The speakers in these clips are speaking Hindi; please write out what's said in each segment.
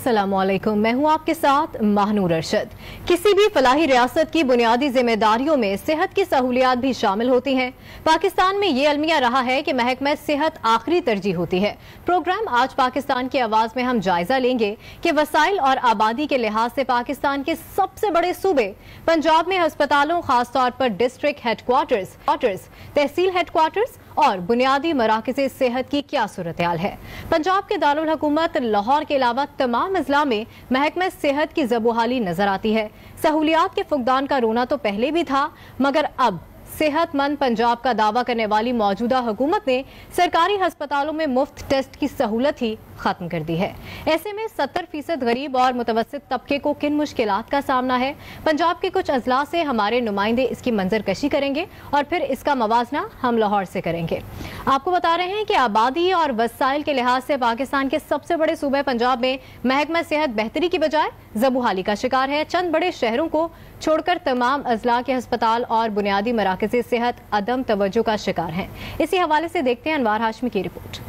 अस्सलामुअलैकुम, मैं हूं आपके साथ महानूर अरशद। किसी भी फलाही रियासत की बुनियादी जिम्मेदारियों में सेहत की सहूलियात भी शामिल होती हैं। पाकिस्तान में ये अलमिया रहा है कि महकमा सेहत आखिरी तरजीह होती है। प्रोग्राम आज पाकिस्तान की आवाज में हम जायजा लेंगे कि वसाइल और आबादी के लिहाज से पाकिस्तान के सबसे बड़े सूबे पंजाब में अस्पतालों, खासतौर पर डिस्ट्रिक्ट हेडक्वार्टर्स, तहसील हेडक्वार्टर्स और बुनियादी मराकज़ सेहत की क्या सूरत हाल है। पंजाब के दारुल हुकूमत लाहौर के अलावा तमाम अजला में महकमा सेहत की ज़बूहाली नजर आती है। सहूलियात के फुकदान का रोना तो पहले भी था, मगर अब सेहतमंद पंजाब का दावा करने वाली मौजूदा हुकूमत ने सरकारी अस्पतालों में मुफ्त टेस्ट की सहूलत ही खत्म कर दी है। ऐसे में 70% गरीब और मुतवस्सित तबके को किन मुश्किलात का सामना है। पंजाब के कुछ अजला से हमारे नुमाइंदे इसकी मंजरकशी करेंगे और फिर इसका मवाजना हम लाहौर से करेंगे। आपको बता रहे हैं कि आबादी और वसाइल के लिहाज से पाकिस्तान के सबसे बड़े सूबे पंजाब में महकमा सेहत बेहतरी की बजाय ज़बूहाली का शिकार है। चंद बड़े शहरों को छोड़कर तमाम अजला के अस्पताल और बुनियादी मराकज़ सेहत अदम तवज्जो का शिकार हैं। इसी हवाले से देखते हैं अनवार हाशमी की रिपोर्ट।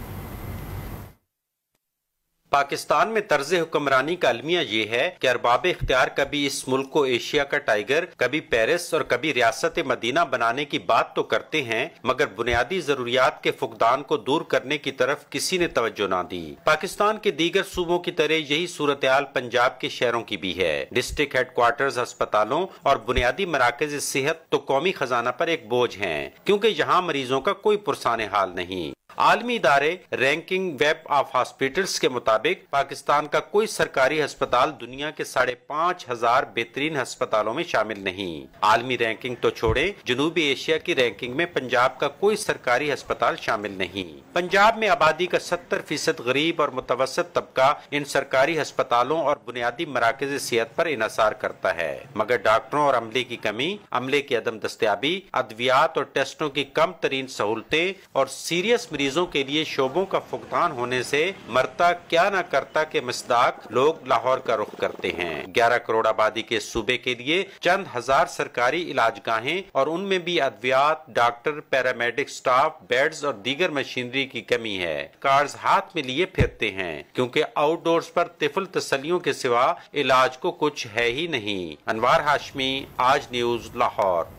पाकिस्तान में तर्ज हुक्मरानी का अलमिया ये है कि अरबाब इख्तियार कभी इस मुल्क को एशिया का टाइगर, कभी पेरिस और कभी रियासत मदीना बनाने की बात तो करते हैं, मगर बुनियादी जरूरियात के फुकदान को दूर करने की तरफ किसी ने तवज्जो ना दी। पाकिस्तान के दीगर सूबों की तरह यही सूरत हाल पंजाब के शहरों की भी है। डिस्ट्रिक्ट हेडक्वार्टर्स, अस्पतालों और बुनियादी मराकज़ सेहत तो कौमी खजाना पर एक बोझ हैं, क्योंकि यहाँ मरीजों का कोई पुरसाने हाल नहीं। आलमी इदारे रैंकिंग वेब ऑफ हॉस्पिटल्स के मुताबिक पाकिस्तान का कोई सरकारी अस्पताल दुनिया के 5,500 बेहतरीन अस्पतालों में शामिल नहीं। आलमी रैंकिंग तो छोड़े, जनूबी एशिया की रैंकिंग में पंजाब का कोई सरकारी अस्पताल शामिल नहीं। पंजाब में आबादी का 70% गरीब और मुतवस्सित तबका इन सरकारी अस्पतालों और बुनियादी मराकज़ सेहत पर इन्हसार करता है, मगर डॉक्टरों और अमले की कमी, अमले की अदम दस्तयाबी, अद्वियात और टेस्टों की कम तरीन सहूलतें और सीरियस मरीजों के लिए शोबों का फुकदान होने से मरता क्या न करता के मसदाक लोग लाहौर का रुख करते हैं। 11 करोड़ आबादी के सूबे के लिए चंद हजार सरकारी इलाजगाहें और उनमें भी अद्वियात, डॉक्टर, पैरामेडिक स्टाफ, बेड्स और दीगर मशीनरी की कमी है। कार्ड्स हाथ में लिए फिरते हैं क्योंकि आउटडोर्स पर तिफल तसलियों के सिवा इलाज को कुछ है ही नहीं। अनवार हाशमी, आज न्यूज, लाहौर।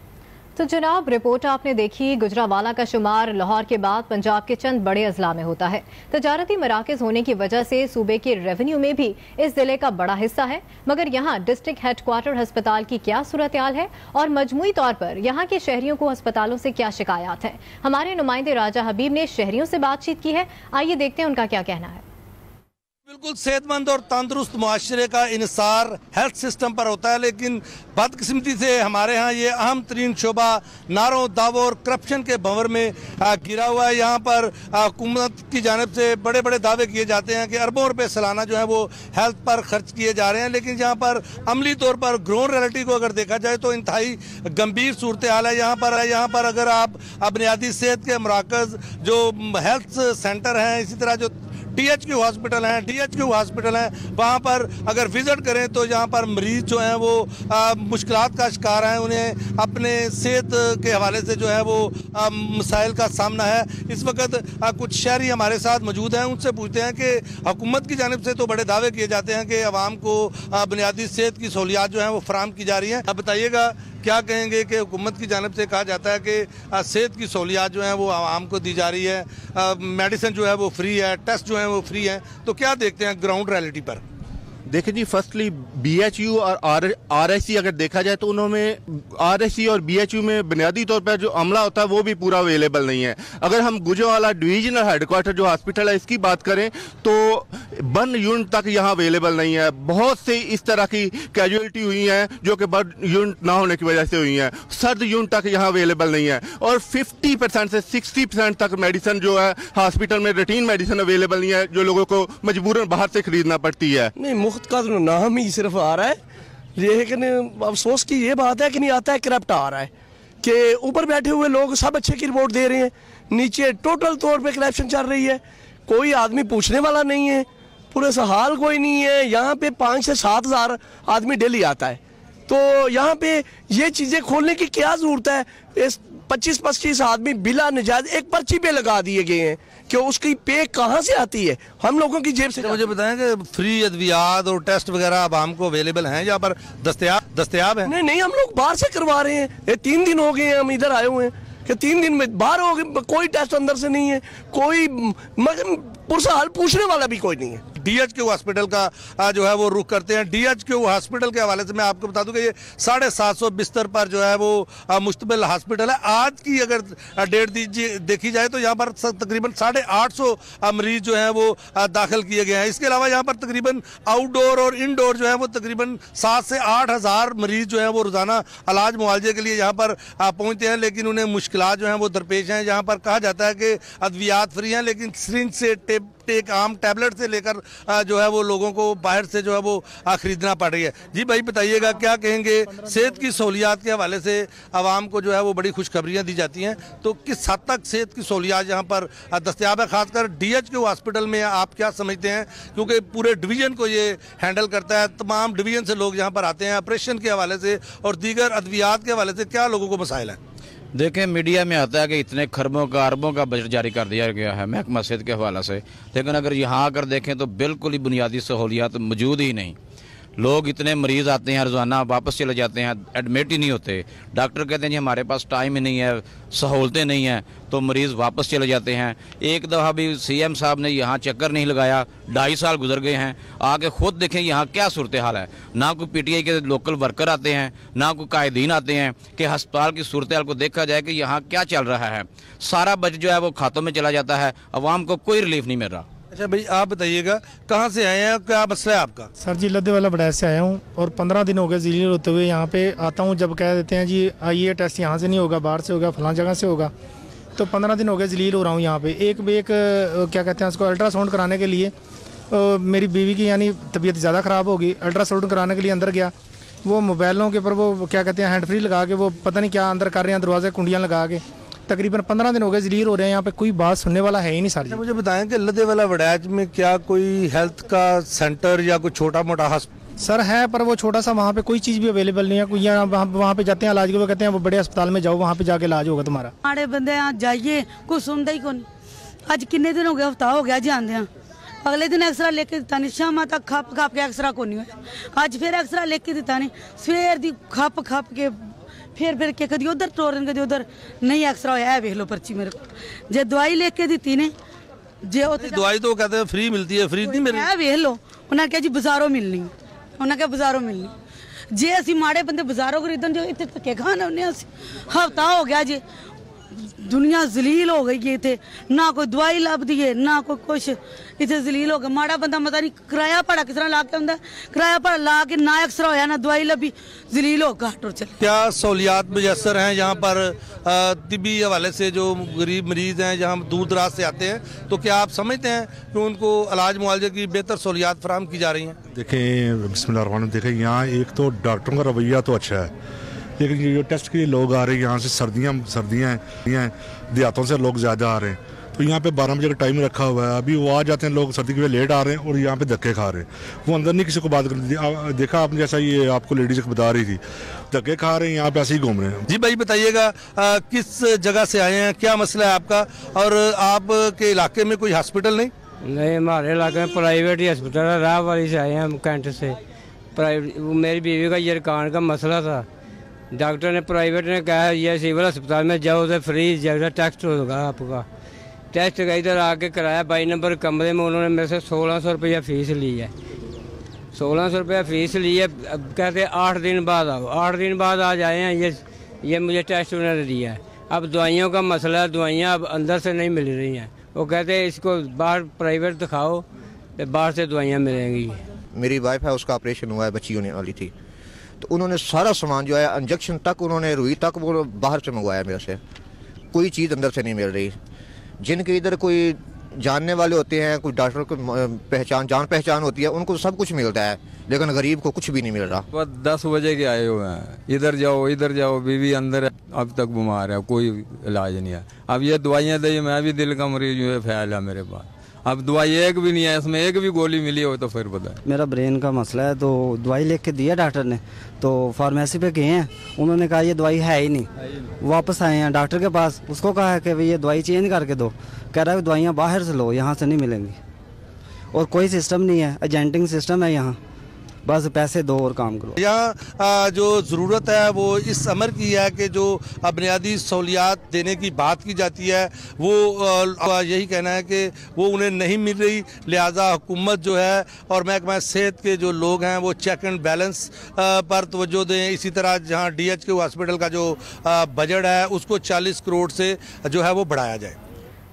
तो जनाब, रिपोर्ट आपने देखी। गुजरावाला का शुमार लाहौर के बाद पंजाब के चंद बड़े अजला में होता है। तजारती मराकज होने की वजह से सूबे के रेवेन्यू में भी इस जिले का बड़ा हिस्सा है, मगर यहाँ डिस्ट्रिक्ट हेडक्वार्टर अस्पताल की क्या सूरत हाल है और मजमूई तौर पर यहाँ के शहरियों को अस्पतालों से क्या शिकायत है। हमारे नुमाइंदे राजा हबीब ने शहरियों से बातचीत की है। आइए देखते हैं उनका क्या कहना है। बिल्कुल सेहतमंद और तंदुरुस्त मुआशरे का इन्हिसार हेल्थ सिस्टम पर होता है, लेकिन बदकिस्मती से हमारे यहाँ ये अहम तरीन शोबा नारों, दावों और करप्शन के भंवर में गिरा हुआ है। यहाँ पर हुकूमत की जानिब से बड़े बड़े दावे किए जाते हैं कि अरबों रुपए सालाना जो है वो हेल्थ पर खर्च किए जा रहे हैं, लेकिन यहाँ पर अमली तौर पर ग्राउंड रियलिटी को अगर देखा जाए तो इंतहाई गंभीर सूरत हाल है। यहाँ पर अगर आप बुनियादी सेहत के मराकज़ जो हेल्थ सेंटर हैं, इसी तरह जो DHQ हॉस्पिटल हैं, वहाँ पर अगर विजिट करें तो यहाँ पर मरीज जो हैं वो मुश्किलात का शिकार हैं। उन्हें अपने सेहत के हवाले से जो है वो मसाइल का सामना है। इस वक्त कुछ शहरी हमारे साथ मौजूद हैं, उनसे पूछते हैं कि हुकूमत की जानिब से तो बड़े दावे किए जाते हैं कि आवाम को बुनियादी सेहत की सहूलियात जो हैं वो फराहम की जा रही हैं। अब बताइएगा क्या कहेंगे कि हुकूमत की जानिब से कहा जाता है कि सेहत की सहूलियात जो हैं वो आवाम को दी जा रही है, मेडिसिन जो है वो फ्री है, टेस्ट जो है वो फ्री है, तो क्या देखते हैं ग्राउंड रियलिटी पर? देखिए जी, फर्स्टली BHU और RSC अगर देखा जाए तो उन्होंने RSC और BHU में बुनियादी तौर पर जो अमला होता है वो भी पूरा अवेलेबल नहीं है। अगर हम गुजरावाला डिवीजनल हेडक्वार्टर जो हॉस्पिटल है इसकी बात करें तो 1 यूनिट तक यहाँ अवेलेबल नहीं है। बहुत से इस तरह की कैजुअलिटी हुई हैं जो कि बर्ड यूनिट ना होने की वजह से हुई हैं। सर्द यूनिट तक यहाँ अवेलेबल नहीं है और 50% से 60% तक मेडिसिन जो है हॉस्पिटल में रूटीन मेडिसिन अवेलेबल नहीं है, जो लोगों को मजबूरन बाहर से खरीदना पड़ती है। का तो नाम ही सिर्फ आ रहा है, लेकिन अफसोस की ये बात है कि नहीं आता है, करप्ट आ रहा है कि ऊपर बैठे हुए लोग सब अच्छे की रिपोर्ट दे रहे हैं, नीचे टोटल तौर पे करप्शन चल रही है। कोई आदमी पूछने वाला नहीं है, पूरे सहाल कोई नहीं है। यहाँ पे 5 से 7 हज़ार आदमी डेली आता है, तो यहाँ पे ये चीज़ें खोलने की क्या ज़रूरत है? इस 25-25 आदमी बिला निजात एक पर्ची पे लगा दिए गए हैं कि उसकी पे कहाँ से आती है? हम लोगों की जेब से। मुझे बताएं कि फ्री अद्वियात और टेस्ट वगैरह अब हमको अवेलेबल हैं यहाँ पर, दस्तयाब है? नहीं, हम लोग बाहर से करवा रहे हैं। ये 3 दिन हो गए हैं हम इधर आए हुए हैं कि 3 दिन में बाहर हो गए, कोई टेस्ट अंदर से नहीं है, कोई पुरसा हाल पूछने वाला भी कोई नहीं है। DHQ हॉस्पिटल का जो है वो रुख करते हैं। DHQ हॉस्पिटल के हवाले से मैं आपको बता दूं कि ये 750 बिस्तर पर जो है वो मुश्तमिल हॉस्पिटल है। आज की अगर डेट देखी जाए तो यहाँ पर तकरीबन 850 मरीज जो है वो दाखिल किए गए हैं। इसके अलावा यहाँ पर तकरीबन आउटडोर और इनडोर जो है वो तकरीबन 7 से 8 हज़ार मरीज जो है वो रोजाना इलाज मुआवजे के लिए यहाँ पर पहुँचते हैं, लेकिन उन्हें मुश्किलात जो हैं वो दरपेश हैं। यहाँ पर कहा जाता है कि अद्वियात फ्री हैं, लेकिन सिरिंज से एक आम टैबलेट से लेकर जो है वो लोगों को बाहर से जो है वो खरीदना पड़ रही है। जी भाई बताइएगा, क्या कहेंगे? सेहत की सहूलियात के हवाले से आवाम को जो है वो बड़ी खुशखबरियाँ दी जाती हैं, तो किस हद तक सेहत की सहूलियात यहाँ पर दस्तयाब है? खासकर DHQ हॉस्पिटल में आप क्या समझते हैं, क्योंकि पूरे डिवीज़न को ये हैंडल करता है, तमाम डिवीज़न से लोग यहाँ पर आते हैं ऑपरेशन के हवाले से और दीगर अद्वियात के हवाले से क्या लोगों को मसाइल हैं? देखें, मीडिया में आता है कि इतने खरबों का अरबों का बजट जारी कर दिया गया है महकमा सेहत के हवाले से, लेकिन अगर यहाँ आकर देखें तो बिल्कुल ही बुनियादी सहूलियात मौजूद ही नहीं। लोग इतने मरीज़ आते हैं, रोज़ाना वापस चले जाते हैं, एडमिट ही नहीं होते। डॉक्टर कहते हैं जी हमारे पास टाइम ही नहीं है, सहूलतें नहीं हैं, तो मरीज़ वापस चले जाते हैं। एक दफ़ा भी CM साहब ने यहाँ चक्कर नहीं लगाया, 2.5 साल गुजर गए हैं। आके खुद देखें यहाँ क्या सूरत हाल है। ना कोई PTI के लोकल वर्कर आते हैं, ना कोई कायदीन आते हैं कि अस्पताल की सूरत हाल को देखा जाए कि यहाँ क्या चल रहा है। सारा बजट जो है वो खातों में चला जाता है, अवाम को कोई रिलीफ नहीं मिल रहा। अच्छा भाई, आप बताइएगा कहाँ से आए हैं, क्या मसला है आपका? सर जी लद्दे वाला बड़ैच से आया हूँ और 15 दिन हो गए ज़िले होते हुए यहाँ पे आता हूँ। जब कह देते हैं जी ये टेस्ट यहाँ से नहीं होगा, बाहर से होगा, फलां जगह से होगा, तो 15 दिन हो गए जलील हो रहा हूँ यहाँ पे। एक क्या कहते हैं उसको अल्ट्रासाउंड कराने के लिए मेरी बीवी की यानी तबीयत ज़्यादा ख़राब होगी। अल्ट्रासाउंड कराने के लिए अंदर गया, वो मोबाइलों के ऊपर वो क्या कहते हैं हैंड फ्री लगा के वो पता नहीं क्या अंदर कर रहे हैं, दरवाजे कुंडियाँ लगा के। तकरीबन 15 दिन हो गए जलील हो रहे हैं यहाँ पे, कोई बात सुनने वाला है ही नहीं सर। मुझे बताएं कि लद्दे वाला वड़ैच में क्या कोई हेल्थ का सेंटर या कोई छोटा मोटा सर है, पर वो छोटा सा, वहाँ पे कोई चीज़ भी अवेलेबल नहीं है। कोई वहाँ पे जाते हैं इलाज के, वो कहते हैं वो बड़े अस्पताल में जाओ, वहाँ पे जाके इलाज होगा तुम्हारा। माड़े बंदे यहाँ जाइए, कुछ सुनता ही कौन। अज किन्ने दिन हो गए, हफ्ता हो गया जी आंदे हैं। अगले दिन एक्सरा लेके दिता नहीं, शाम तक खप के एक्सरा को नहीं होया। अज फिर एक्सरा लेके दिता नहीं, सवेर दी खप के फिर के कदी उधर टोरन कदी उधर नहीं एक्सरा होया है। वेख लो पर्ची मेरे को, जे दवाई लेके दी ने, जे दवाई तो कहते हैं फ्री मिलती है, फ्री नहीं मिलती है। वेख लो, उन्हें क्या जी बाजारों मिलनी, उन्हें क्या बाजारों मिलनी। जे असी माड़े बंदे बाजारों खरीदन जो इतने धक्के खाने उन्हें हफ्ता हो गया जी। दुनिया जलील हो गई है इतने, ना कोई दवाई लभदी है ना कोई कुछ, इतने जलील हो गया। माड़ा बंदा मता नहीं किराया भाड़ा किस तरह ला के आंदा, किराया भाड़ा ला के ना एक्सरा होया ना दवाई लभी, जलील हो गया। चल क्या सहूलियात मुयसर हैं यहाँ पर तिब्बी हवाले से? जो गरीब मरीज हैं जहाँ दूर दराज से आते हैं, तो क्या आप समझते हैं कि उनको इलाज मुआवजे की बेहतर सहूलियात फराहम की जा रही हैं? देखें बिस्मिल्लाह, देखें यहाँ एक तो डॉक्टरों का रवैया तो अच्छा है, लेकिन ये टेस्ट के लिए लोग आ रहे हैं यहाँ से, सर्दियाँ हैं, देहातों से लोग ज़्यादा आ रहे हैं, तो यहाँ पे 12 बजे का टाइम रखा हुआ है। अभी वो आ जाते हैं लोग, सर्दी के वजह लेट आ रहे हैं और यहाँ पे धक्के खा रहे हैं। वो अंदर नहीं किसी को बात कर देखा आपने, जैसा ये आपको लेडीज बता रही थी, धक्के खा रहे हैं, यहाँ पे ऐसे ही घूम रहे हैं। जी भाई बताइएगा, किस जगह से आए हैं, क्या मसला है आपका, और आपके इलाके में कोई हॉस्पिटल नहीं? नहीं, हमारे इलाके में प्राइवेट ही हॉस्पिटल है, राह वाली से आए हैं हम, कैंट से। मेरी बीवी का यरकान का मसला था, डॉक्टर ने प्राइवेट ने कहा ये सिविल अस्पताल में जाओ तो फ्री जगह टेस्ट होगा आपका। टेस्ट का इधर आके कराया, 22 नंबर कमरे में उन्होंने मेरे से 1600 रुपया फ़ीस ली है। 1600 रुपया फ़ीस ली है। अब कहते हैं 8 दिन बाद आओ, 8 दिन बाद आज आए हैं, ये मुझे टेस्ट उन्होंने दिया है। अब दवाइयों का मसला है, दवाइयाँ अब अंदर से नहीं मिल रही हैं। वो कहते हैं इसको बाहर प्राइवेट दिखाओ तो बाहर से दवाइयाँ मिलेंगी। मेरी वाइफ है, उसका ऑपरेशन हुआ है, बच्ची होने वाली थी, तो उन्होंने सारा सामान जो है इंजेक्शन तक, उन्होंने रुई तक वो बाहर से मंगवाया मेरे से। कोई चीज़ अंदर से नहीं मिल रही। जिनके इधर कोई जानने वाले होते हैं, कोई डॉक्टर को जान पहचान होती है, उनको सब कुछ मिलता है, लेकिन गरीब को कुछ भी नहीं मिल रहा। बस 10 बजे के आए हुए हैं, इधर जाओ, बीवी अंदर है, अब तक बीमार है, कोई इलाज नहीं है। अब ये दवाइयाँ दी, मैं भी दिल का मरीज जो है फैल है मेरे पास। अब दवाई एक भी नहीं है इसमें, एक भी गोली मिली हो तो फिर बताए। मेरा ब्रेन का मसला है तो दवाई लिख के दिया डॉक्टर ने, तो फार्मेसी पे गए हैं, उन्होंने कहा ये दवाई है ही नहीं। वापस आए हैं डॉक्टर के पास, उसको कहा है कि भाई ये दवाई चेंज करके दो, कह रहा है दवाइयाँ बाहर से लो, यहाँ से नहीं मिलेंगी। और कोई सिस्टम नहीं है, एजेंटिंग सिस्टम है यहाँ, बस पैसे दो और काम करो। यहाँ जो ज़रूरत है वो इस अमर की है कि जो बुनियादी सहूलियात देने की बात की जाती है वो यही कहना है कि वो उन्हें नहीं मिल रही, लिहाजा हुकूमत जो है और महकमा सेहत के जो लोग हैं वो चेक एंड बैलेंस पर तवज्जो दें। इसी तरह जहाँ DHQ हॉस्पिटल का जो बजट है उसको 40 करोड़ से जो है वो बढ़ाया जाए।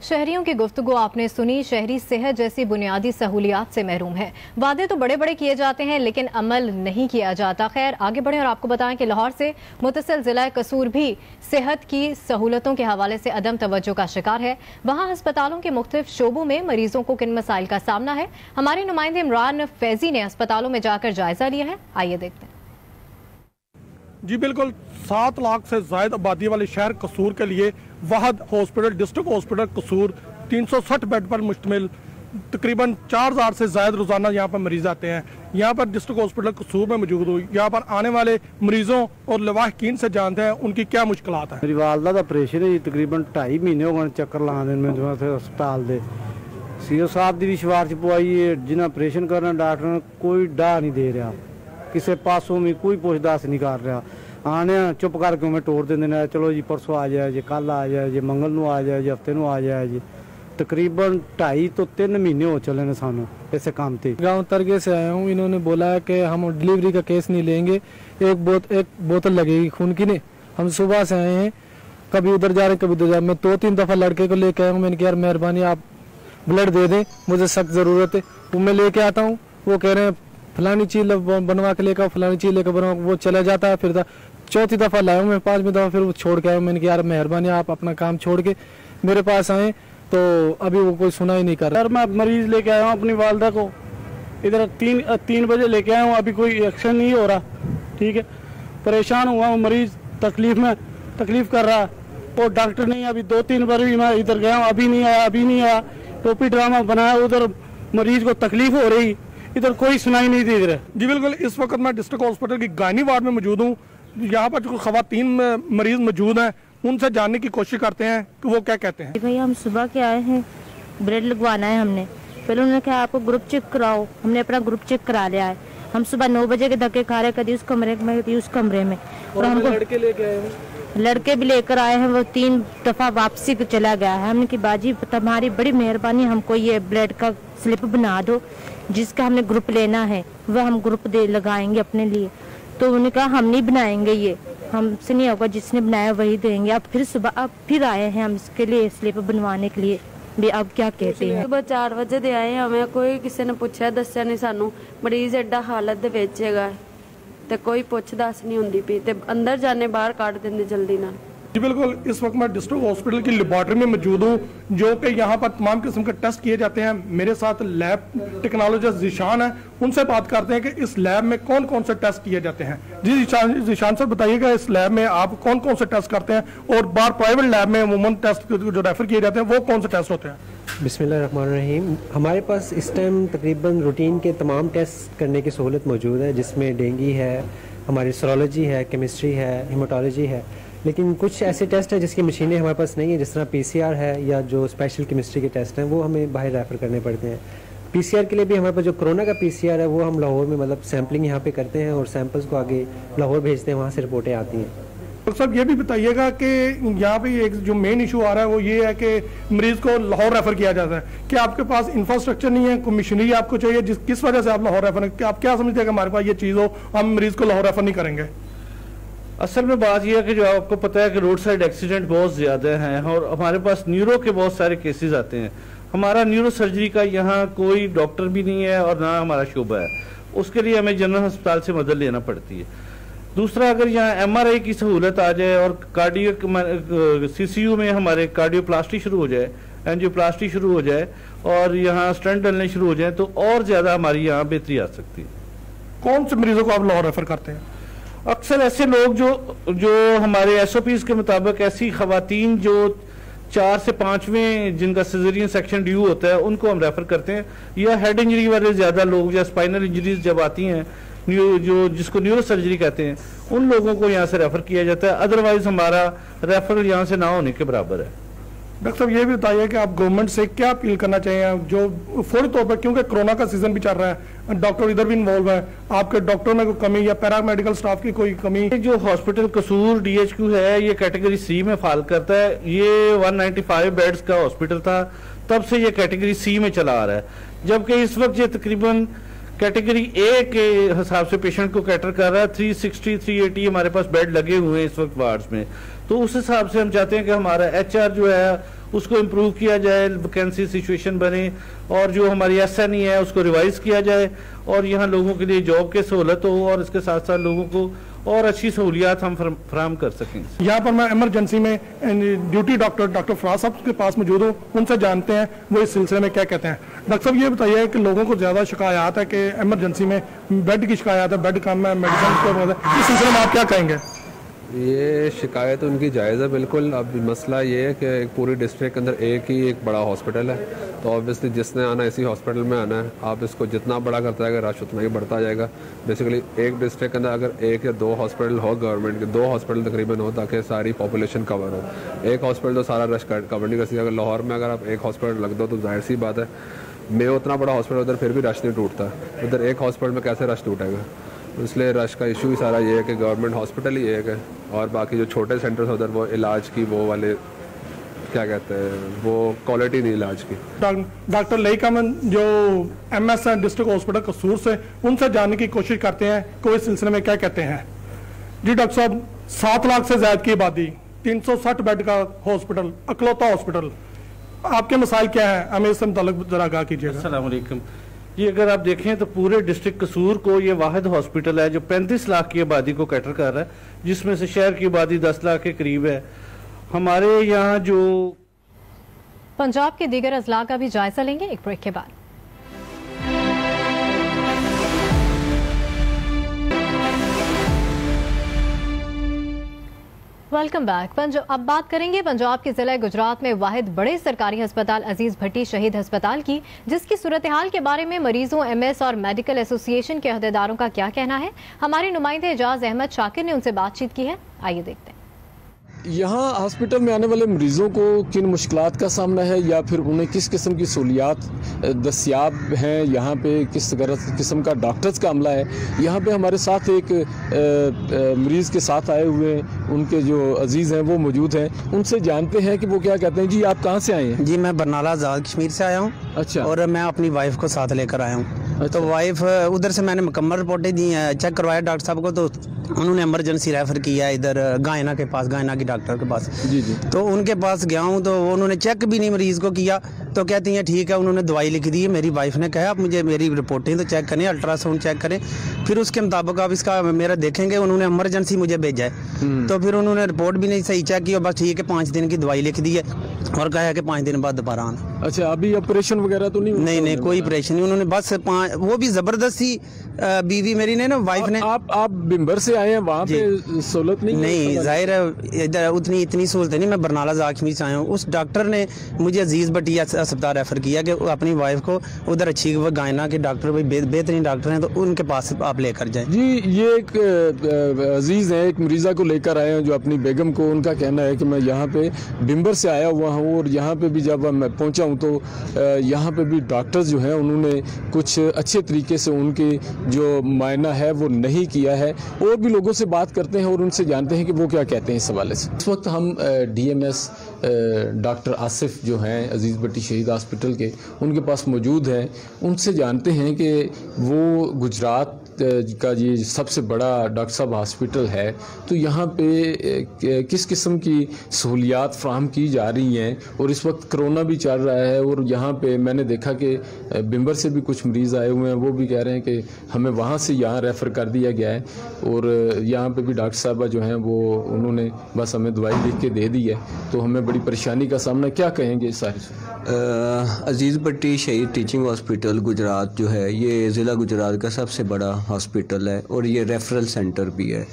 शहरियों की गुफ्तगू आपने सुनी। शहरी सेहत जैसी बुनियादी सहूलियात से महरूम है। वादे तो बड़े बड़े किए जाते हैं लेकिन अमल नहीं किया जाता। खैर आगे बढ़ें और आपको बताएं कि लाहौर से मुतसिल जिला कसूर भी सेहत की सहूलतों के हवाले से अदम तवज्जो का शिकार है। वहाँ अस्पतालों के मुख्तलिफ शोबों में मरीजों को किन मसाइल का सामना है, हमारे नुमाइंदे इमरान फैजी ने अस्पतालों में जाकर जायजा लिया है। आइए देखते हैं। जी बिल्कुल, 7 लाख से ज्यादा आबादी वाले शहर कसूर के लिए वाहद हॉस्पिटल डिस्ट्रिक्ट हॉस्पिटल कसूर 360 बेड पर मुश्तमिल, तकरीबन 4000 से ज्यादा रोजाना यहाँ पर मरीज आते हैं। यहाँ पर डिस्ट्रिक्ट हॉस्पिटल कसूर में मौजूद हुई, यहाँ पर आने वाले मरीजों और लवाहकीन से जानते हैं उनकी क्या मुश्किलात है। मेरी वालदा का ऑपरेशन है, तकरीबन 2.5 महीने हो गए चक्कर लाने में अस्पताल दे। सीओ साहब की भी सिफारिश पवाई है, जिन्हें ऑपरेशन करना डॉक्टर ने कोई डाह नहीं दे रहा, किसी पासों में कोई पूछताछ नहीं कर रहा। आने चुप करके मैं तोड़ देंगे, चलो जी परसों आ जाए जी, कल आ जाए जी, मंगल नू आ जाए जी, हफ्ते नू आ जाए जी। तकरीबन 2.5 तो 3 महीने हो चले सानू ऐसे काम थे। गांव तरगे से आया हूँ, इन्होंने बोला है कि हम डिलीवरी का केस नहीं लेंगे, एक बोतल लगेगी खून की। नहीं, हम सुबह से आए हैं, कभी उधर जा रहे कभी उधर जा रहे। मैं 2-3 दफा लड़के को लेके आया हूँ, मैंने कहा यार मेहरबानी आप ब्लड दे दें, मुझे सख्त जरूरत है। वो मैं लेके आता हूँ, वो कह रहे हैं फलानी चीज बनवा के लेकर, फलानी चीज लेकर बनवा, वो चला जाता है। फिर 4थी दफा लाया हूँ मैं, 5वीं दफा फिर वो छोड़ के आया हूँ। मैंने कहा यार मेहरबानी आप अपना काम छोड़ के मेरे पास आए, तो अभी वो कोई सुना ही नहीं कर रहा। सर मैं मरीज लेके आया हूँ अपनी वालदा को, इधर 3 बजे लेके आया हूँ, अभी कोई एक्शन नहीं हो रहा। ठीक है, परेशान हुआ हूँ, मरीज तकलीफ कर रहा है। और डॉक्टर नहीं, अभी 2-3 बार भी मैं इधर गया हूँ, अभी नहीं आया। टोपी ड्रामा बनाया, उधर मरीज को तकलीफ हो रही, इधर कोई सुनाई नहीं दे रहा। जी बिल्कुल, इस वक्त मैं डिस्ट्रिक्ट हॉस्पिटल की गायनी वार्ड में मौजूद हूँ। यहाँ पर जो खवातीन मरीज मौजूद हैं उनसे जानने की कोशिश करते हैं कि वो क्या कहते हैं। भाई हम सुबह के आए हैं, ब्रेड लगवाना है हमने। पहले उन्होंने कहा आपको ग्रुप चेक कराओ, हमने अपना ग्रुप चेक करा लिया है। हम सुबह 9 बजे के धक्के खा रहे, कभी उस कमरे में कभी उस कमरे में। और हमको लड़के भी लेकर आए हैं, वो 3 दफा वापसी चला गया है। हमने की बाजी तुम्हारी बड़ी मेहरबानी, हमको ये ब्लड का स्लिप बना दो जिसका हमने ग्रुप लेना है, वह हम ग्रुप लगाएंगे अपने लिए। तो उन्होंने कहा हम नहीं बनाएंगे, ये हमसे नहीं होगा, जिसने बनाया वही देंगे। अब फिर सुबह अब फिर आए हैं हम इसके लिए स्लिप बनवाने के लिए भी। अब क्या कहते हैं, सुबह 4 बजे दे आए, हमें कोई किसी ने पूछा दस्या नहीं सानू। मरीज एडा हालत दे विच हैगा ते कोई पुछ दस नहीं हुंदी पई ते अंदर जाने बाहर काट देंदे जल्दी ना। जी बिल्कुल, इस वक्त मैं डिस्ट्रिक्ट हॉस्पिटल की लेबॉर्ट्री में मौजूद हूँ, जो कि यहाँ पर तमाम किस्म के टेस्ट किए जाते हैं। मेरे साथ लैब टेक्नोलॉजिस्ट जीशान है, उनसे बात करते हैं कि इस लैब में कौन कौन से टेस्ट किए जाते हैं। जी जीशान सर बताइएगा, इस लैब में आप कौन कौन से टेस्ट करते हैं और बाहर प्राइवेट लैब में अमूमन टेस्ट जो रेफर किए जाते हैं वो कौन से टेस्ट होते हैं? बिस्मिल्लाहिर्रहमानिर्रहीम। हमारे पास इस टाइम तकरीबन रूटीन के तमाम टेस्ट करने की सहूलत मौजूद है, जिसमें डेंगू है, हमारी सर्ोलॉजी है, केमिस्ट्री है, हेमाटोलॉजी है। लेकिन कुछ ऐसे टेस्ट हैं जिसकी मशीनें हमारे पास नहीं है, जिस तरह PCR है या जो स्पेशल केमिस्ट्री के टेस्ट हैं वो हमें बाहर रेफ़र करने पड़ते हैं। PCR के लिए भी हमारे पास जो कोरोना का PCR है वो हम लाहौर में मतलब सैम्पलिंग यहाँ पे करते हैं और सैंपल्स को आगे लाहौर भेजते हैं, वहाँ से रिपोर्टें आती हैं। डॉक्टर साहब ये भी बताइएगा कि यहाँ पे एक जो मेन इशू आ रहा है वो ये है कि मरीज को लाहौर रेफर किया जाता है। क्या आपके पास इंफ्रास्ट्रक्चर नहीं है, कोई मशीनरी आपको चाहिए, किस वजह से आप लाहौर रेफर, आप क्या समझते हैं कि हमारे पास ये चीज़ हो हम मरीज को लाहौर रेफर नहीं करेंगे? असल में बात यह है कि जो आपको पता है कि रोड साइड एक्सीडेंट बहुत ज़्यादा हैं और हमारे पास न्यूरो के बहुत सारे केसेस आते हैं। हमारा न्यूरो सर्जरी का यहाँ कोई डॉक्टर भी नहीं है और ना हमारा शोबा है, उसके लिए हमें जनरल अस्पताल से मदद लेना पड़ती है। दूसरा, अगर यहाँ MRI की सहूलत आ जाए और कार्डियो CCU में हमारे कार्डियोप्लास्टी शुरू हो जाए, एंजियोप्लास्टी शुरू हो जाए और यहाँ स्टंट डलने शुरू हो जाए तो और ज़्यादा हमारी यहाँ बेहतरी आ सकती है। कौन से मरीजों को आप लाहौर रेफर करते हैं? अक्सर ऐसे लोग जो हमारे SOPs के मुताबिक ऐसी खवातीन जो 4 से 5वें जिनका सिजेरियन सेक्शन ड्यू होता है उनको हम रेफर करते हैं, या हेड इंजरी वाले ज़्यादा लोग या स्पाइनल इंजरीज जब आती हैं जो जिसको न्यूरो सर्जरी कहते हैं उन लोगों को यहाँ से रेफर किया जाता है। अदरवाइज हमारा रेफर यहाँ से ना होने के बराबर है। डॉक्टर साहब ये भी बताइए कि आप गवर्नमेंट से क्या अपील करना चाहिए जो फौरी तौर पर, क्योंकि कोरोना का सीजन भी चल रहा है, डॉक्टर इधर भी इन्वॉल्व है, आपके डॉक्टर में कोई कमी या पैरामेडिकल स्टाफ की कोई कमी? जो हॉस्पिटल कसूर DHQ है ये कैटेगरी C में फाल करता है। ये 195 बेड्स का हॉस्पिटल था, तब से ये कैटेगरी C में चला आ रहा है, जबकि इस वक्त ये तकरीबन कैटेगरी A के हिसाब से पेशेंट को कैटर कर रहा है। 360 380 हमारे पास बेड लगे हुए हैं इस वक्त वार्ड्स में। तो उस हिसाब से हम चाहते हैं कि हमारा HR जो है उसको इम्प्रूव किया जाए, वैकेंसी सिचुएशन बने, और जो हमारी SNE है उसको रिवाइज किया जाए और यहाँ लोगों के लिए जॉब की सहूलत हो और इसके साथ साथ लोगों को और अच्छी सहूलियात हम फराहम कर सकें। यहाँ पर मैं इमरजेंसी में ड्यूटी डॉक्टर फराज साहब के पास मौजूद हूँ, उनसे जानते हैं वो इस सिलसिले में क्या कहते हैं। डॉक्टर साहब ये बताइए कि लोगों को ज्यादा शिकायत है कि इमरजेंसी में बेड की शिकायत है, बेड कम है, मेडिसिन की, इस सिलसिले में आप क्या कहेंगे? ये शिकायत उनकी जायज़ है बिल्कुल। अब मसला ये है कि पूरी डिस्ट्रिक्ट के अंदर एक बड़ा हॉस्पिटल है, तो ऑब्वियसली जिसने आना इसी हॉस्पिटल में आना है। आप इसको जितना बड़ा करता जाएगा रश उतना ही बढ़ता जाएगा। बेसिकली एक डिस्ट्रिक्ट के अंदर अगर 1 या 2 हॉस्पिटल हो, गवर्नमेंट के 2 हॉस्पिटल तकरीबन हो, ताकि सारी पॉपुलेशन कवर हो। एक हॉस्पिटल तो सारा रश कवर नहीं कर सकती। अगर लाहौर में अगर आप एक हॉस्पिटल रख दो तो जाहिर सी बात है, मैं उतना बड़ा हॉस्पिटल उधर फिर भी रश नहीं टूटता, उधर एक हॉस्पिटल में कैसे रश टूटेगा? इसलिए रश का इशू ही सारा ये है कि गवर्नमेंट हॉस्पिटल ही एक है और बाकी जो छोटे सेंटर्स उधर वो इलाज की वो वाले क्या कहते हैं वो क्वालिटी नहीं इलाज की। डॉक्टर लईकमन जो MS डिस्ट्रिक्ट हॉस्पिटल कसूर से, उनसे जानने की कोशिश करते हैं कोई सिलसिले में क्या कहते हैं। जी डॉक्टर साहब, 7 लाख से ज्यादा की आबादी, 360 बेड का हॉस्पिटल, अकलौता हॉस्पिटल, आपके मसाइल क्या है? हमें इससे मुताल्लिक जरा आगाह कीजिएगा। अस्सलाम वालेकुम। ये अगर आप देखें तो पूरे डिस्ट्रिक्ट कसूर को ये वाहिद हॉस्पिटल है जो 35 लाख की आबादी को कैटर कर रहा है, जिसमें से शहर की आबादी 10 लाख के करीब है। हमारे यहाँ जो पंजाब के दीगर अजला का भी जायजा लेंगे एक ब्रेक के बाद। Welcome back. अब बात करेंगे पंजाब के जिला गुजरात में वाहिद बड़े सरकारी अस्पताल अजीज भट्टी शहीद अस्पताल की, जिसकी सूरत हाल के बारे में मरीजों, MS और मेडिकल एसोसिएशन के अहदेदारों का क्या कहना है। हमारे नुमाइंदे एजाज अहमद शाकिर ने उनसे बातचीत की है, आइए देखते हैं। यहाँ हॉस्पिटल में आने वाले मरीज़ों को किन मुश्किलात का सामना है या फिर उन्हें किस किस्म की सहूलियात दस्याब हैं, यहाँ पे किस किस्म का डॉक्टर्स का अमला है। यहाँ पे हमारे साथ एक मरीज़ के साथ आए हुए हैं, उनके जो अजीज़ हैं वो मौजूद हैं, उनसे जानते हैं कि वो क्या कहते हैं। जी आप कहाँ से आए हैं? जी मैं बरनाला आज़ाद कश्मीर से आया हूँ। अच्छा। और मैं अपनी वाइफ को साथ लेकर आया हूँ। अच्छा। तो वाइफ उधर से मैंने मुकम्मल रिपोर्टें दी हैं, चेक करवाया डॉक्टर साहब को, तो उन्होंने इमरजेंसी रेफ़र किया इधर गायना के पास, गायना की डॉक्टर के पास। जी जी। तो उनके पास गया हूँ तो उन्होंने चेक भी नहीं मरीज़ को किया, तो कहती हैं ठीक है। उन्होंने दवाई लिख दी है। मेरी वाइफ ने कहा आप मुझे मेरी रिपोर्टें तो चेक करें, अल्ट्रासाउंड चेक करें, फिर उसके मुताबिक आप इसका मेरा देखेंगे। उन्होंने इमरजेंसी मुझे भेजा है, तो फिर उन्होंने रिपोर्ट भी नहीं सही चेक की और बस ठीक है 5 दिन की दवाई लिख दी है और कहा है कि 5 दिन बाद दोबारा आना। अच्छा, अभी ऑपरेशन वगैरह तो नहीं कोई ऑपरेशन नहीं। उन्होंने बस 5, वो भी जबरदस्ती बीवी मेरी ने ना, वाइफ ने। आप बिम्बर से आए हैं, वहाँ पे सहूलत नहीं जाहिर है इधर इतनी सहूलत नहीं। मैं बरनाला कश्मीर से आया हूँ। उस डॉक्टर ने मुझे अजीज भट्टी अस्पताल रेफर किया कि अपनी वाइफ को उधर अच्छी गायना के डॉक्टर बेहतरीन डॉक्टर हैं, तो उनके पास आप लेकर जाएं। जी ये एक अजीज है, एक मरीजा को लेकर आए हैं जो अपनी बेगम को, उनका कहना है कि मैं यहाँ पे बिम्बर से आया हुआ हूँ और यहाँ पे भी जब मैं पहुँचा हूँ तो यहाँ पे भी डॉक्टर्स जो हैं उन्होंने कुछ अच्छे तरीके से उनके जो मायना है वो नहीं किया है। और भी लोगों से बात करते हैं और उनसे जानते हैं कि वो क्या कहते हैं इस हवाले से। इस वक्त हम DMS डॉक्टर आसिफ जो हैं अजीज भट्टी शहीद हॉस्पिटल के, उनके पास मौजूद हैं। उनसे जानते हैं कि वो गुजरात का ये सबसे बड़ा डॉक्टर साहब हॉस्पिटल है, तो यहाँ पे किस किस्म की सहूलियात फ्राहम की जा रही हैं। और इस वक्त कोरोना भी चल रहा है और यहाँ पे मैंने देखा कि बिम्बर से भी कुछ मरीज़ आए हुए हैं, वो भी कह रहे हैं कि हमें वहाँ से यहाँ रेफ़र कर दिया गया है। और यहाँ पे भी डॉक्टर साहबा जो हैं वो उन्होंने बस हमें दवाई लिख के दे दी है, तो हमें बड़ी परेशानी का सामना। क्या कहेंगे सारे? अजीज़ भट्टी शहीद टीचिंग हॉस्पिटल गुजरात जो है ये ज़िला गुजरात का सबसे बड़ा हॉस्पिटल है और ये रेफरल सेंटर भी है।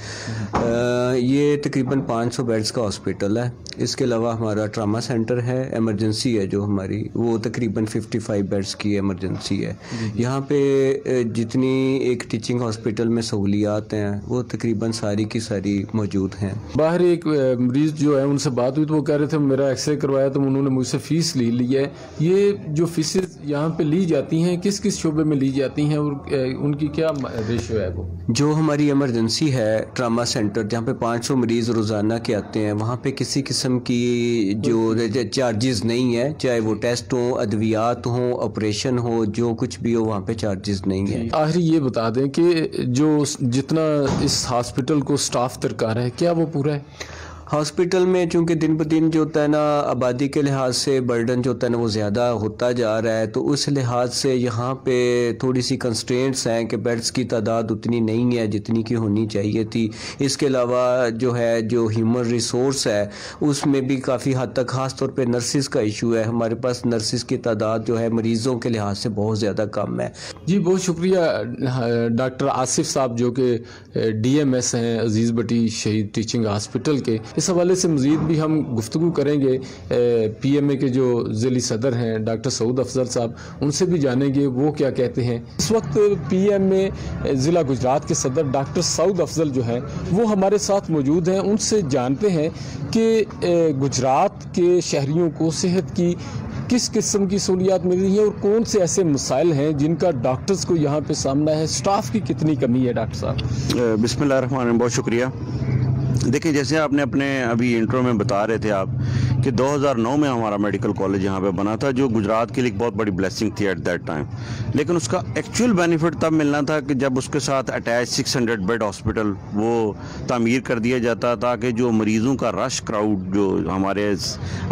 ये तकरीबन 500 बेड्स का हॉस्पिटल है। इसके अलावा हमारा ट्रामा सेंटर है, इमरजेंसी है जो हमारी, वो तकरीबन 55 बेड्स की इमरजेंसी है। यहाँ पे जितनी एक टीचिंग हॉस्पिटल में सहूलियात हैं वो तकरीबन सारी की सारी मौजूद हैं। बाहर एक मरीज जो है उनसे बात हुई तो वो कह रहे थे मेरा एक्सरे करवाया तो उन्होंने मुझसे फ़ीस ली है। ये जो फीसेस यहाँ पे ली जाती हैं किस किस शोबे में ली जाती हैं और उनकी क्या रेशियो है? वो जो हमारी इमरजेंसी है ट्रामा सेंटर जहाँ पे 500 मरीज रोज़ाना के आते हैं, वहाँ पे किसी किस्म की जो चार्जेस नहीं है, चाहे वो टेस्ट हो, अद्वियात हो, ऑपरेशन हो, जो कुछ भी हो वहाँ पे चार्जेस नहीं है। आखिर ये बता दें कि जो जितना इस हॉस्पिटल को स्टाफ दरकार है क्या वो पूरा है? हॉस्पिटल में चूँकि दिन ब दिन जो होता है ना आबादी के लिहाज से बर्डन जो होता है ना वो ज़्यादा होता जा रहा है, तो उस लिहाज से यहाँ पे थोड़ी सी कंस्ट्रेंट्स हैं कि बेड्स की तादाद उतनी नहीं है जितनी की होनी चाहिए थी। इसके अलावा जो है जो ह्यूमन रिसोर्स है उसमें भी काफ़ी हद तक ख़ास तौर पे नर्सिस का इशू है। हमारे पास नर्सिस की तादाद जो है मरीज़ों के लिहाज से बहुत ज़्यादा कम है। जी बहुत शुक्रिया डॉक्टर आसिफ साहब जो कि DMS हैं अजीज़ भट्टी शहीद टीचिंग हॉस्पिटल के। इस हवाले से मज़ीद भी हम गुफ्तगू करेंगे PMA के जो ज़िली सदर हैं डॉक्टर सऊद अफजल साहब, उनसे भी जानेंगे वो क्या कहते हैं। इस वक्त PMA ज़िला गुजरात के सदर डॉक्टर सऊद अफजल जो हैं वो हमारे साथ मौजूद हैं। उनसे जानते हैं कि गुजरात के शहरियों को सेहत की किस किस्म की सहूलियात मिल रही है और कौन से ऐसे मसाइल हैं जिनका डॉक्टर्स को यहाँ पे सामना है, स्टाफ की कितनी कमी है। डॉक्टर साहब बिस्मिल्लाहिर्रहमानिर्रहीम, बहुत शुक्रिया। देखिए जैसे आपने अपने अभी इंट्रो में बता रहे थे आप कि 2009 में हमारा मेडिकल कॉलेज यहाँ पे बना था जो गुजरात के लिए एक बहुत बड़ी ब्लेसिंग थी एट दैट टाइम, लेकिन उसका एक्चुअल बेनिफिट तब मिलना था कि जब उसके साथ अटैच 600 बेड हॉस्पिटल वो तामीर कर दिया जाता ताकि जो मरीज़ों का रश क्राउड जो हमारे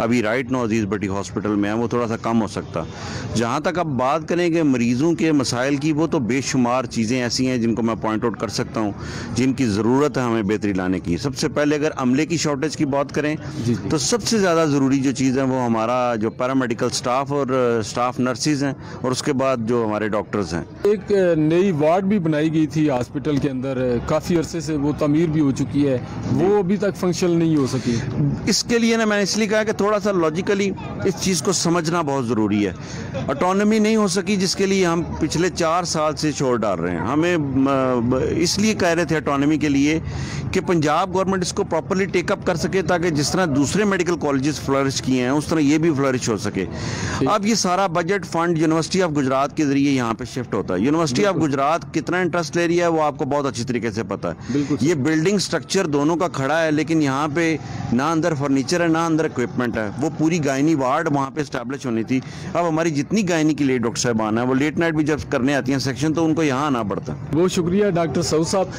अभी राइट नो अजीज़ भट्टी हॉस्पिटल में है वो थोड़ा सा कम हो सकता। जहाँ तक अब बात करें कि मरीज़ों के मसाइल की, वो तो बेशुमार चीज़ें ऐसी हैं जिनको मैं पॉइंट आउट कर सकता हूँ जिनकी ज़रूरत है हमें बेहतरी लाने की। सबसे पहले अगर अमले की शॉर्टेज की बात करें तो सबसे ज़्यादा ज़रूरी जो चीज़ है वो हमारा जो पैरामेडिकल स्टाफ और स्टाफ नर्सिस हैं और उसके बाद जो हमारे डॉक्टर्स हैं। एक नई वार्ड भी बनाई गई थी हॉस्पिटल के अंदर, काफ़ी अरसे से वो तमीर भी हो चुकी है, वो अभी तक फंक्शनल नहीं हो सकी। इसके लिए ना मैंने इसलिए कहा कि थोड़ा सा लॉजिकली इस चीज़ को समझना बहुत ज़रूरी है। ऑटोनॉमी नहीं हो सकी जिसके लिए हम पिछले 4 साल से शोर डाल रहे हैं। हमें इसलिए कह रहे थे ऑटोनॉमी के लिए कि पंजाब गवर्नमेंट इसको प्रॉपर्ली टेकअप कर सके ताकि जिस तरह दूसरे मेडिकल कॉलेजेस फ्लरिश किए हैं उस तरह ये भी फ्लरिश हो सके। अब ये सारा budget fund university of Gujarat के जरिए यहाँ पे शिफ्ट होता है। यूनिवर्सिटी ऑफ गुजरात कितना इंटरेस्ट ले रही है वो आपको बहुत अच्छी तरीके से पता है। ये बिल्डिंग स्ट्रक्चर दोनों का खड़ा है लेकिन यहाँ पे ना अंदर फर्नीचर है ना अंदर इक्विपमेंट है। वो पूरी गायनी वार्ड वहाँ पे स्टैब्लिश होनी थी। अब हमारी जितनी गायनी की लेट डॉक्टर साहबान है वो लेट नाइट भी जब करने आती हैं सेक्शन तो उनको यहाँ आना पड़ता है। बहुत शुक्रिया डॉक्टर सऊद साहब।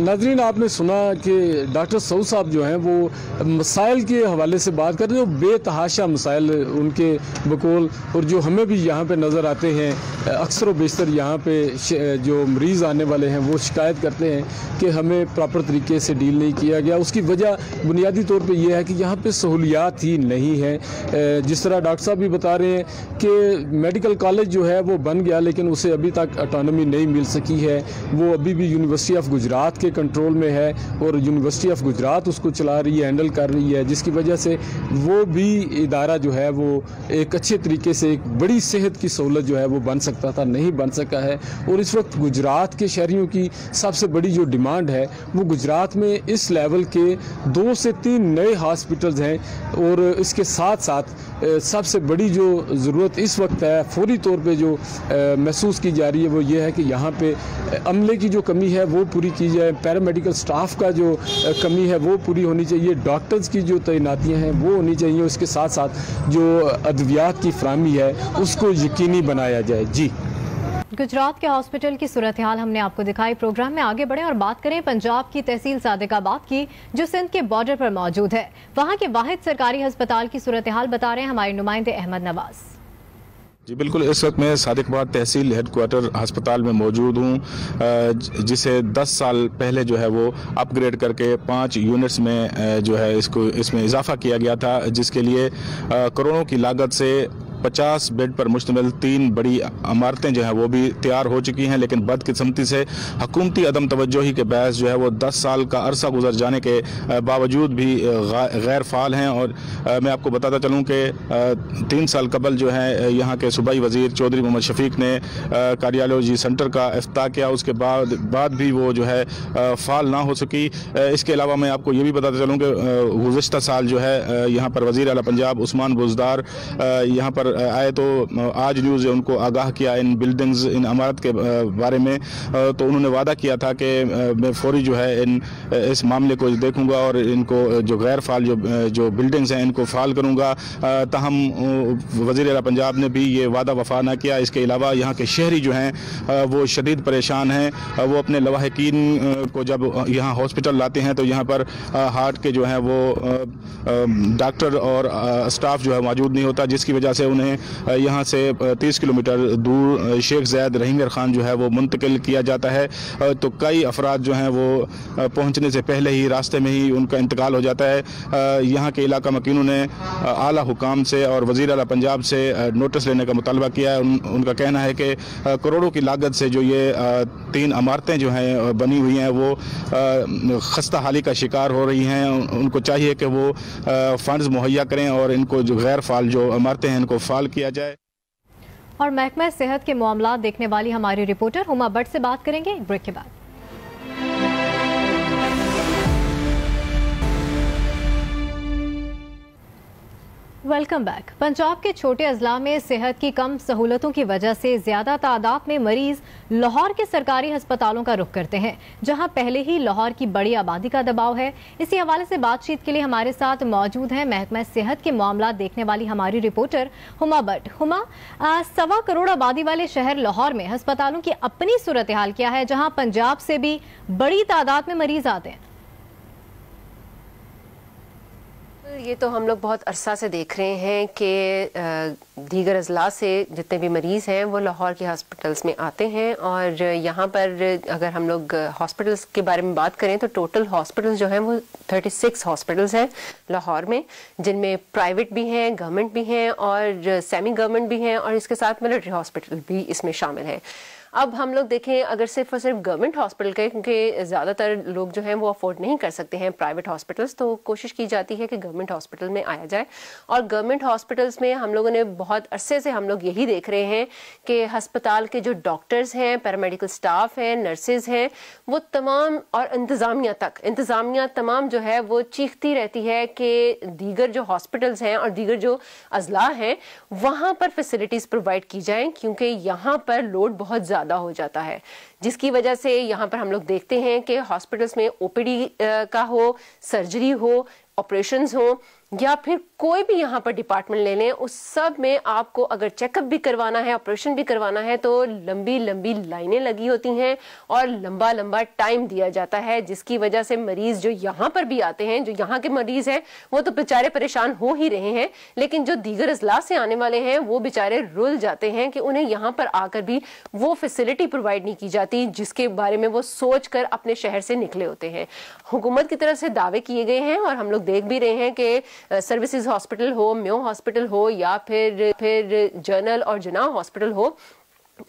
नाज़रीन आपने सुना कि डॉक्टर सऊद साहब जो हैं वो मसाइल के हवाले से बात कर रहे हैं, बेतहाशा मसाइल उनके बकौल, और जो हमें भी यहाँ पे नज़र आते हैं अक्सर व बेशतर यहाँ पे जो मरीज़ आने वाले हैं वो शिकायत करते हैं कि हमें प्रॉपर तरीके से डील नहीं किया गया। उसकी वजह बुनियादी तौर पे ये है कि यहाँ पे सहूलियात ही नहीं है। जिस तरह डॉक्टर साहब भी बता रहे हैं कि मेडिकल कॉलेज जो है वो बन गया लेकिन उसे अभी तक ऑटोनॉमी नहीं मिल सकी है, वो अभी भी यूनिवर्सिटी ऑफ गुजरात के कंट्रोल में है और यूनिवर्सिटी ऑफ गुजरात उसको चला रही है, हैंडल कर रही है, जिसकी वजह से वो भी इदारा जो है वो एक अच्छे तरीके से एक बड़ी सेहत की सहूलत जो है वो बन सकता था, नहीं बन सका है। और इस वक्त गुजरात के शहरियों की सबसे बड़ी जो डिमांड है वो गुजरात में इस लेवल के 2 से 3 नए हॉस्पिटल्स हैं और इसके साथ साथ सबसे बड़ी जो ज़रूरत इस वक्त है फौरी तौर पे जो महसूस की जा रही है वो ये है कि यहाँ पे अमले की जो कमी है वो पूरी की जाए, पैरामेडिकल स्टाफ का जो कमी है वो पूरी होनी चाहिए, डॉक्टर्स की जो तैनातियाँ हैं वो होनी चाहिए, उसके साथ साथ जो अद्वियात की फराहमी है उसको यकीनी बनाया जाए। जी, गुजरात के हॉस्पिटल की सूरत हाल हमने आपको दिखाई। प्रोग्राम में आगे बढ़े और बात करें पंजाब की तहसील सादिकाबाद की जो सिंध के बॉर्डर पर मौजूद है। वहां के वाहिद सरकारी अस्पताल की सूरत हाल बता रहे हैं हमारे नुमाइंदे अहमद नवाज। जी बिल्कुल, इस वक्त मैं सादिकाबाद तहसील हेडक्वार्टर अस्पताल में मौजूद हूँ जिसे 10 साल पहले जो है वो अपग्रेड करके 5 यूनिट्स में जो है इसमें इजाफा किया गया था, जिसके लिए करोड़ों की लागत से 50 बेड पर मुश्तमिल 3 बड़ी इमारतें जो हैं वो भी तैयार हो चुकी हैं, लेकिन बदकिस्मती से हुकूमती अदम तवज्जोही के बहस जो है वो 10 साल का अरसा गुजर जाने के बावजूद भी गैर फ़ाल हैं। और मैं आपको बताता चलूँ कि 3 साल कबल जो है यहाँ के सूबाई वज़ीर चौधरी मोहम्मद शफीक ने कार्डियोलॉजी सेंटर का इफ्ताह किया, उसके बाद भी वो जो है फ़ाल ना हो सकी। इसके अलावा मैं आपको ये भी बताता चलूँ कि गुज़श्ता साल जो है यहाँ पर वज़ीर आला पंजाब उस्मान बुज़दार यहाँ पर आए तो आज न्यूज़ उनको आगाह किया इन बिल्डिंग्स, इन इमारत के बारे में। तो उन्होंने वादा किया था कि मैं फौरी जो है इस मामले को देखूंगा और इनको जो गैर फाल जो बिल्डिंग्स हैं इनको फाल करूंगा। ताहम वज़ीर आला पंजाब ने भी ये वादा वफा ना किया। इसके अलावा यहाँ के शहरी जो हैं वो शदीद परेशान हैं। वो अपने लवाहिकीन को जब यहाँ हॉस्पिटल लाते हैं तो यहाँ पर हार्ट के जो हैं वो डॉक्टर और स्टाफ जो है मौजूद नहीं होता, जिसकी वजह से उन्हें यहाँ से 30 किलोमीटर दूर शेख ज़ैद रहींगर खान जो है वो मुंतकिल किया जाता है। तो कई अफराद जो हैं वो पहुँचने से पहले ही रास्ते में ही उनका इंतकाल हो जाता है। यहाँ के इलाका मकीनों ने आला हुकाम से और वज़ीर आला पंजाब से नोटिस लेने का मुतालबा किया है। उनका कहना है कि करोड़ों की लागत से जो ये 3 इमारतें जो हैं बनी हुई हैं वो खस्ता हाली का शिकार हो रही हैं। उनको चाहिए कि वो फंड्स मुहैया करें और इनको जो गैर फाल जो इमारतें हैं इनको फाल किया जाए। और महकमा सेहत के मामला देखने वाली हमारी रिपोर्टर हुमा भट्ट से बात करेंगे ब्रेक के बाद। Welcome back. पंजाब के छोटे अजला में सेहत की कम सहूलतों की वजह से ज्यादा तादाद में मरीज लाहौर के सरकारी अस्पतालों का रुख करते हैं, जहां पहले ही लाहौर की बड़ी आबादी का दबाव है। इसी हवाले से बातचीत के लिए हमारे साथ मौजूद हैं महकमा सेहत के मामला देखने वाली हमारी रिपोर्टर हुमा भट्ट। हुमा, 1.25 करोड़ आबादी वाले शहर लाहौर में अस्पतालों की अपनी सूरत हाल क्या है, जहाँ पंजाब से भी बड़ी तादाद में मरीज आते हैं? ये तो हम लोग बहुत अरसा से देख रहे हैं कि दीगर अजला से जितने भी मरीज़ हैं वो लाहौर के हॉस्पिटल्स में आते हैं। और यहाँ पर अगर हम लोग हॉस्पिटल्स के बारे में बात करें तो टोटल हॉस्पिटल्स जो हैं वो 36 हॉस्पिटल्स हैं लाहौर में, जिनमें प्राइवेट भी हैं, गवर्नमेंट भी हैं और सेमी गवर्नमेंट भी हैं, और इसके साथ मिलिट्री हॉस्पिटल भी इसमें शामिल है। अब हम लोग देखें अगर सिर्फ और सिर्फ गवर्नमेंट हॉस्पिटल के, क्योंकि ज़्यादातर लोग जो हैं वो अफोर्ड नहीं कर सकते हैं प्राइवेट हॉस्पिटल्स, तो कोशिश की जाती है कि गवर्नमेंट हॉस्पिटल में आया जाए। और गवर्नमेंट हॉस्पिटल्स में हम लोगों ने बहुत अरसे से हम लोग यही देख रहे हैं कि हस्पताल के जो डॉक्टर्स हैं, पैरामेडिकल स्टाफ हैं, नर्सेज हैं, वो तमाम और इंतज़ामिया तमाम जो है वो चीखती रहती है कि दीगर जो हॉस्पिटल्स हैं और दीगर जो अजला हैं वहाँ पर फैसिलिटीज़ प्रोवाइड की जाएँ, क्योंकि यहाँ पर लोड बहुत ज़्यादा हो जाता है, जिसकी वजह से यहाँ पर हम लोग देखते हैं कि हॉस्पिटल्स में ओपीडी का हो, सर्जरी हो, ऑपरेशंस हो, या फिर कोई भी यहाँ पर डिपार्टमेंट ले लें, उस सब में आपको अगर चेकअप भी करवाना है, ऑपरेशन भी करवाना है, तो लंबी लंबी लाइनें लगी होती हैं और लंबा लंबा टाइम दिया जाता है, जिसकी वजह से मरीज जो यहाँ पर भी आते हैं, जो यहाँ के मरीज हैं वो तो बेचारे परेशान हो ही रहे हैं, लेकिन जो दीगर अजला से आने वाले हैं वो बेचारे रुल जाते हैं कि उन्हें यहाँ पर आकर भी वो फैसिलिटी प्रोवाइड नहीं की जाती जिसके बारे में वो सोच कर अपने शहर से निकले होते हैं। हुकूमत की तरफ से दावे किए गए हैं और हम लोग देख भी रहे हैं कि सर्विसेज हॉस्पिटल हो, म्यो हॉस्पिटल हो, या फिर जनरल और जनाह हॉस्पिटल हो,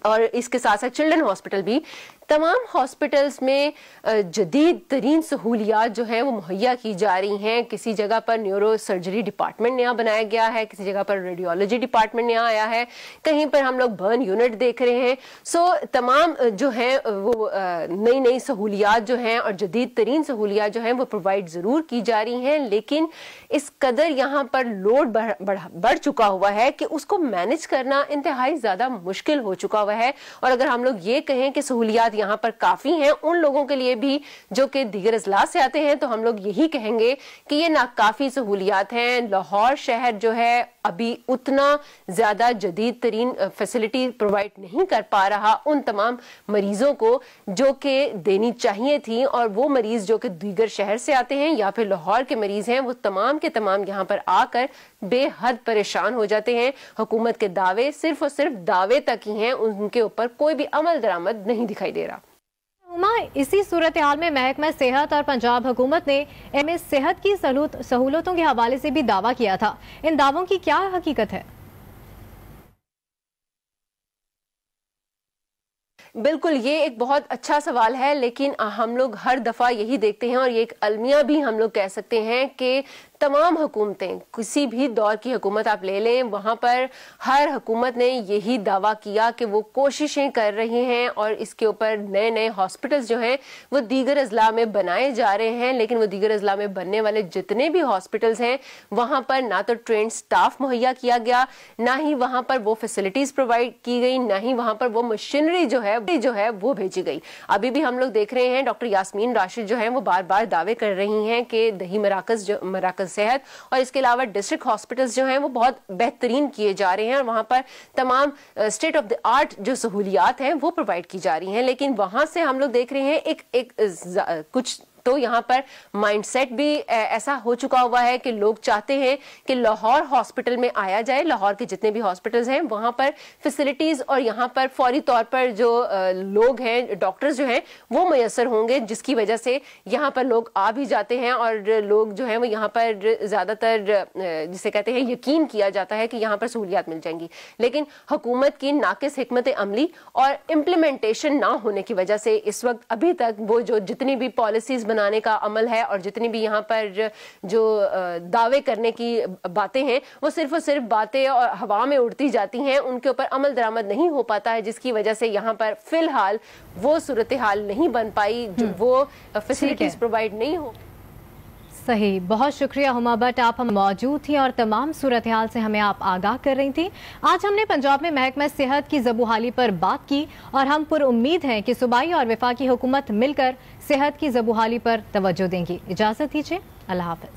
और इसके साथ साथ चिल्ड्रन हॉस्पिटल भी, तमाम हॉस्पिटल्स में जदीद तरीन सहूलियात जो हैं वो मुहैया की जा रही हैं। किसी जगह पर न्यूरो सर्जरी डिपार्टमेंट नया बनाया गया है, किसी जगह पर रेडियोलॉजी डिपार्टमेंट नया आया है, कहीं पर हम लोग बर्न यूनिट देख रहे हैं। सो तमाम जो हैं वो नई नई सहूलियात जो हैं और जदीद तरीन सहूलियात जो हैं वो प्रोवाइड ज़रूर की जा रही हैं, लेकिन इस कदर यहाँ पर लोड बढ़ चुका हुआ है कि उसको मैनेज करना इंतहाई ज़्यादा मुश्किल हो चुका हुआ है। और अगर हम लोग ये कहें कि सहूलियात यहाँ पर काफी हैं उन लोगों के लिए भी जो कि दीगर अजला से आते हैं, तो हम लोग यही कहेंगे कि ये नाकाफी सहूलियात हैं। लाहौर शहर जो है अभी उतना ज्यादा जदीद तरीन फैसिलिटी प्रोवाइड नहीं कर पा रहा उन तमाम मरीजों को जो कि देनी चाहिए थी, और वो मरीज जो कि दीगर शहर से आते हैं या फिर लाहौर के मरीज हैं वो तमाम के तमाम यहाँ पर आकर बेहद परेशान हो जाते हैं। हुकूमत के दावे सिर्फ और सिर्फ दावे तक ही हैं, उनके ऊपर कोई भी अमल दरामद नहीं दिखाई दे रहा। इसी सूरत हाल में महकमा सेहत और पंजाब हुकूमत ने एमएस सेहत की सहूलतों के हवाले से भी दावा किया था। इन दावों की क्या हकीकत है? बिल्कुल, ये एक बहुत अच्छा सवाल है, लेकिन हम लोग हर दफ़ा यही देखते हैं और ये एक अलमिया भी हम लोग कह सकते हैं कि तमाम हुकूमतें, किसी भी दौर की हुकूमत आप ले लें, वहाँ पर हर हुकूमत ने यही दावा किया कि वो कोशिशें कर रही हैं और इसके ऊपर नए नए हॉस्पिटल्स जो हैं वो दीगर अजला में बनाए जा रहे हैं। लेकिन वो दीगर अजला में बनने वाले जितने भी हॉस्पिटल्स हैं वहाँ पर ना तो ट्रेंड स्टाफ मुहैया किया गया, ना ही वहाँ पर वो फैसिलिटीज़ प्रोवाइड की गई, ना ही वहाँ पर वो मशीनरी जो है वो भेजी गई। अभी भी हम लोग देख रहे हैं डॉक्टर यास्मीन राशिद जो है वो बार बार दावे कर रही हैं कि दही मराकज़ सेहत और इसके अलावा डिस्ट्रिक्ट हॉस्पिटल्स जो हैं वो बहुत बेहतरीन किए जा रहे हैं और वहां पर तमाम स्टेट ऑफ द आर्ट जो सहूलियात हैं वो प्रोवाइड की जा रही हैं। लेकिन वहां से हम लोग देख रहे हैं कुछ तो यहाँ पर माइंडसेट भी ऐसा हो चुका हुआ है कि लोग चाहते हैं कि लाहौर हॉस्पिटल में आया जाए, लाहौर के जितने भी हॉस्पिटल्स हैं वहाँ पर फैसिलिटीज़ और यहाँ पर फौरी तौर पर जो लोग हैं, डॉक्टर्स जो हैं वो मैसर होंगे, जिसकी वजह से यहाँ पर लोग आ भी जाते हैं और लोग जो हैं वो यहाँ पर ज़्यादातर जिसे कहते हैं यकीन किया जाता है कि यहाँ पर सहूलियात मिल जाएंगी। लेकिन हुकूमत की नाकिस हिकमत अमली और इम्प्लीमेंटेशन ना होने की वजह से इस वक्त अभी तक वो जो जितनी भी पॉलिसीज़ बनाने का अमल है और जितनी भी यहाँ पर जो दावे करने की बातें हैं वो सिर्फ बातें और हवा में उड़ती जाती हैं, उनके ऊपर अमल दरामद नहीं हो पाता है, जिसकी वजह से यहाँ पर फिलहाल वो सूरत हाल नहीं बन पाई, जो वो फैसिलिटीज प्रोवाइड नहीं हो। सही, बहुत शुक्रिया हुमा भट्ट, आप हम मौजूद थी और तमाम सूरत हाल से हमें आप आगाह कर रही थी। आज हमने पंजाब में महकमा सेहत की ज़बूहाली पर बात की और हम पुर उम्मीद हैं कि सूबाई और वफाकी हुकूमत मिलकर सेहत की ज़बूहाली पर तवज्जो देंगी। इजाज़त दीजिए, अल्लाह हाफ़िज़।